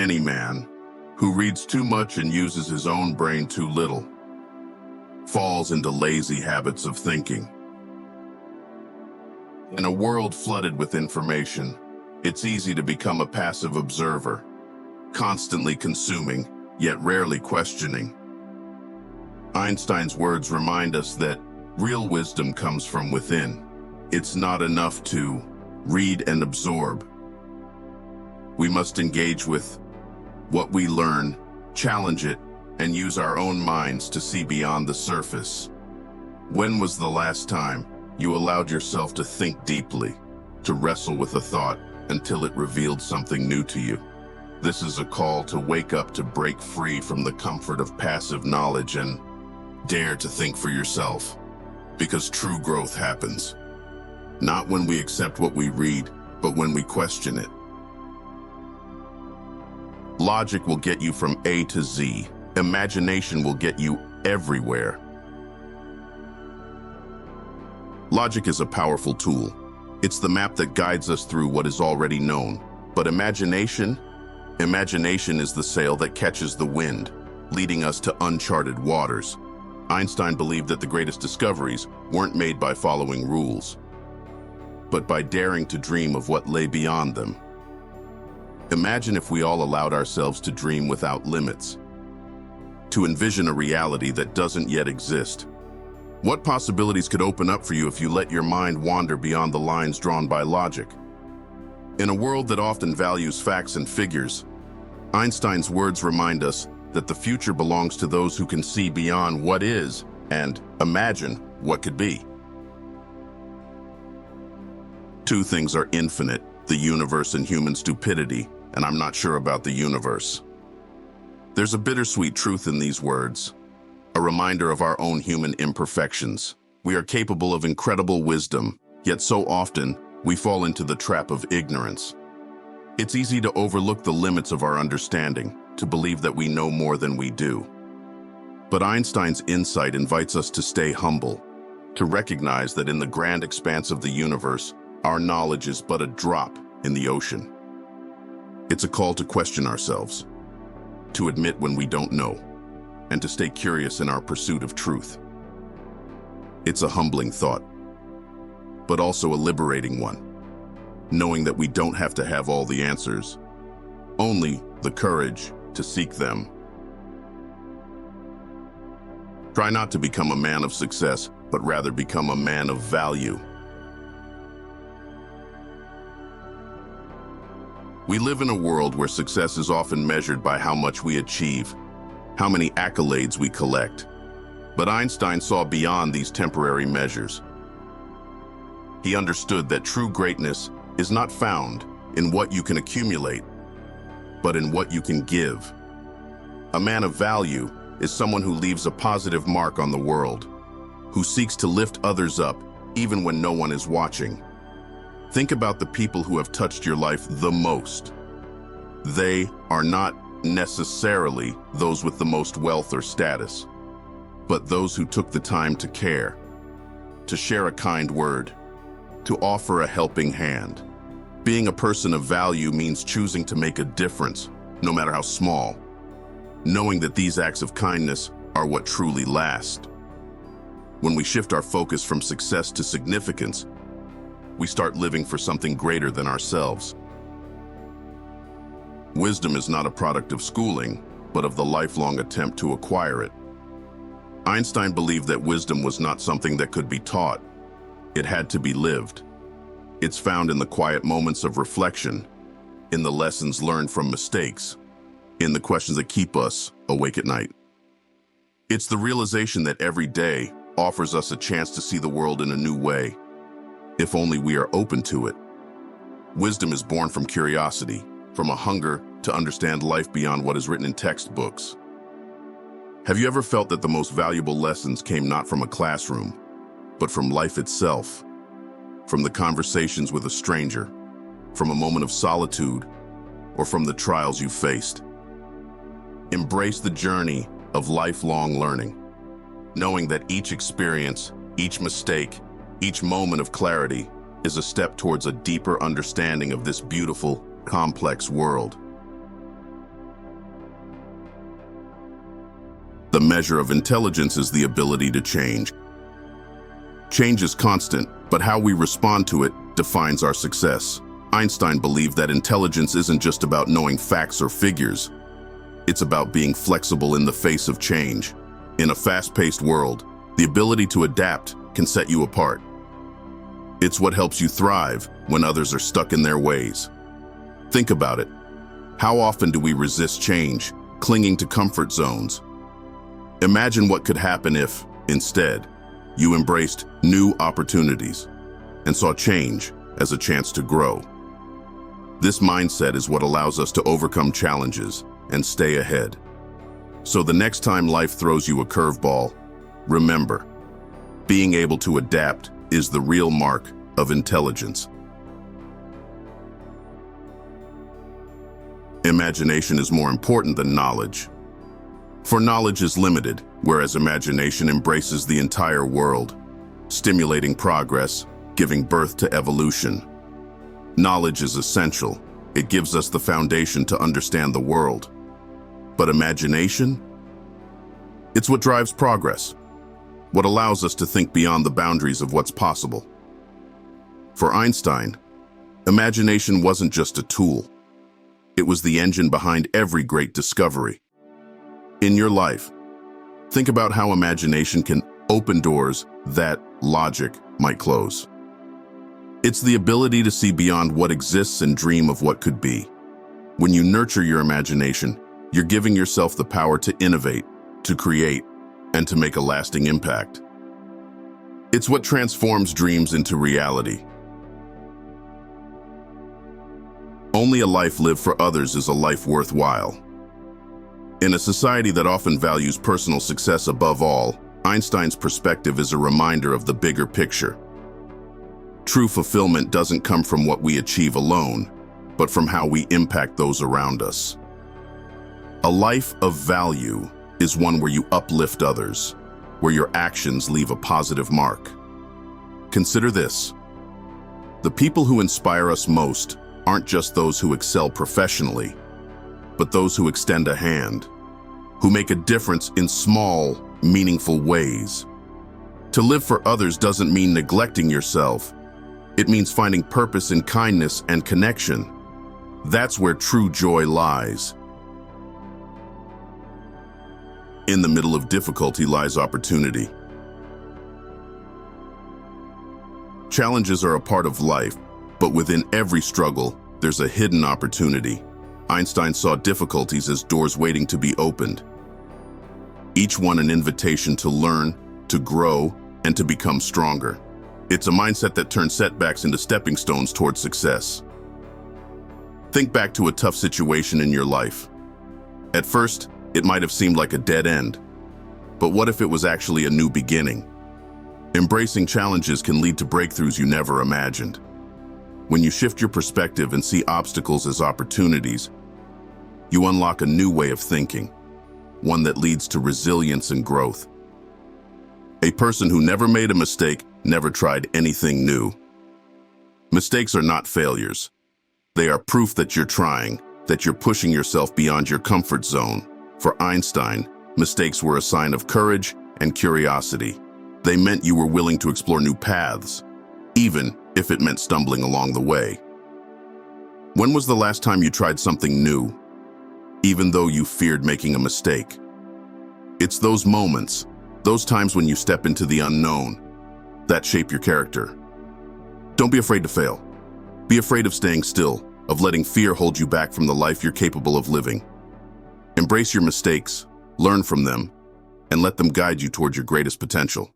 Any man who reads too much and uses his own brain too little falls into lazy habits of thinking. In a world flooded with information, it's easy to become a passive observer, constantly consuming, yet rarely questioning. Einstein's words remind us that real wisdom comes from within. It's not enough to read and absorb. We must engage with what we learn, challenge it, and use our own minds to see beyond the surface. When was the last time you allowed yourself to think deeply, to wrestle with a thought until it revealed something new to you? This is a call to wake up, to break free from the comfort of passive knowledge and dare to think for yourself. Because true growth happens, not when we accept what we read, but when we question it. Logic will get you from A to Z. Imagination will get you everywhere. Logic is a powerful tool. It's the map that guides us through what is already known. But imagination is the sail that catches the wind, leading us to uncharted waters. Einstein believed that the greatest discoveries weren't made by following rules, but by daring to dream of what lay beyond them. Imagine if we all allowed ourselves to dream without limits, to envision a reality that doesn't yet exist. What possibilities could open up for you if you let your mind wander beyond the lines drawn by logic? In a world that often values facts and figures, Einstein's words remind us that the future belongs to those who can see beyond what is and imagine what could be. Two things are infinite: the universe and human stupidity, and I'm not sure about the universe. There's a bittersweet truth in these words, a reminder of our own human imperfections. We are capable of incredible wisdom, yet so often we fall into the trap of ignorance. It's easy to overlook the limits of our understanding, to believe that we know more than we do. But Einstein's insight invites us to stay humble, to recognize that in the grand expanse of the universe, our knowledge is but a drop in the ocean. It's a call to question ourselves, to admit when we don't know, and to stay curious in our pursuit of truth. It's a humbling thought, but also a liberating one, knowing that we don't have to have all the answers, only the courage to seek them. Try not to become a man of success, but rather become a man of value. We live in a world where success is often measured by how much we achieve, how many accolades we collect. But Einstein saw beyond these temporary measures. He understood that true greatness is not found in what you can accumulate, but in what you can give. A man of value is someone who leaves a positive mark on the world, who seeks to lift others up even when no one is watching. Think about the people who have touched your life the most. They are not necessarily those with the most wealth or status, but those who took the time to care, to share a kind word, to offer a helping hand. Being a person of value means choosing to make a difference, no matter how small, knowing that these acts of kindness are what truly last. When we shift our focus from success to significance, we start living for something greater than ourselves. Wisdom is not a product of schooling, but of the lifelong attempt to acquire it. Einstein believed that wisdom was not something that could be taught. It had to be lived. It's found in the quiet moments of reflection, in the lessons learned from mistakes, in the questions that keep us awake at night. It's the realization that every day offers us a chance to see the world in a new way, if only we are open to it. Wisdom is born from curiosity, from a hunger to understand life beyond what is written in textbooks. Have you ever felt that the most valuable lessons came not from a classroom, but from life itself? From the conversations with a stranger, from a moment of solitude, or from the trials you faced? Embrace the journey of lifelong learning, knowing that each experience, each mistake, each moment of clarity is a step towards a deeper understanding of this beautiful, complex world. The measure of intelligence is the ability to change. Change is constant, but how we respond to it defines our success. Einstein believed that intelligence isn't just about knowing facts or figures. It's about being flexible in the face of change. In a fast-paced world, the ability to adapt can set you apart. It's what helps you thrive when others are stuck in their ways. Think about it. How often do we resist change, clinging to comfort zones? Imagine what could happen if, instead, you embraced new opportunities and saw change as a chance to grow. This mindset is what allows us to overcome challenges and stay ahead. So the next time life throws you a curveball, remember, being able to adapt is the real mark of intelligence. Imagination is more important than knowledge. For knowledge is limited, whereas imagination embraces the entire world, stimulating progress, giving birth to evolution. Knowledge is essential. It gives us the foundation to understand the world. But imagination? It's what drives progress, what allows us to think beyond the boundaries of what's possible. For Einstein, imagination wasn't just a tool. It was the engine behind every great discovery. In your life, think about how imagination can open doors that logic might close. It's the ability to see beyond what exists and dream of what could be. When you nurture your imagination, you're giving yourself the power to innovate, to create, and to make a lasting impact. It's what transforms dreams into reality. Only a life lived for others is a life worthwhile. In a society that often values personal success above all, Einstein's perspective is a reminder of the bigger picture. True fulfillment doesn't come from what we achieve alone, but from how we impact those around us. A life of value is one where you uplift others, where your actions leave a positive mark. Consider this. The people who inspire us most aren't just those who excel professionally, but those who extend a hand, who make a difference in small, meaningful ways. To live for others doesn't mean neglecting yourself. It means finding purpose in kindness and connection. That's where true joy lies. In the middle of difficulty lies opportunity. Challenges are a part of life, but within every struggle, there's a hidden opportunity. Einstein saw difficulties as doors waiting to be opened. Each one an invitation to learn, to grow, and to become stronger. It's a mindset that turns setbacks into stepping stones towards success. Think back to a tough situation in your life. At first, it might have seemed like a dead end. But what if it was actually a new beginning? Embracing challenges can lead to breakthroughs you never imagined. When you shift your perspective and see obstacles as opportunities, you unlock a new way of thinking, one that leads to resilience and growth. A person who never made a mistake never tried anything new. Mistakes are not failures. They are proof that you're trying, that you're pushing yourself beyond your comfort zone. For Einstein, mistakes were a sign of courage and curiosity. They meant you were willing to explore new paths, even if it meant stumbling along the way. When was the last time you tried something new, even though you feared making a mistake? It's those moments, those times when you step into the unknown, that shape your character. Don't be afraid to fail. Be afraid of staying still, of letting fear hold you back from the life you're capable of living. Embrace your mistakes, learn from them, and let them guide you toward your greatest potential.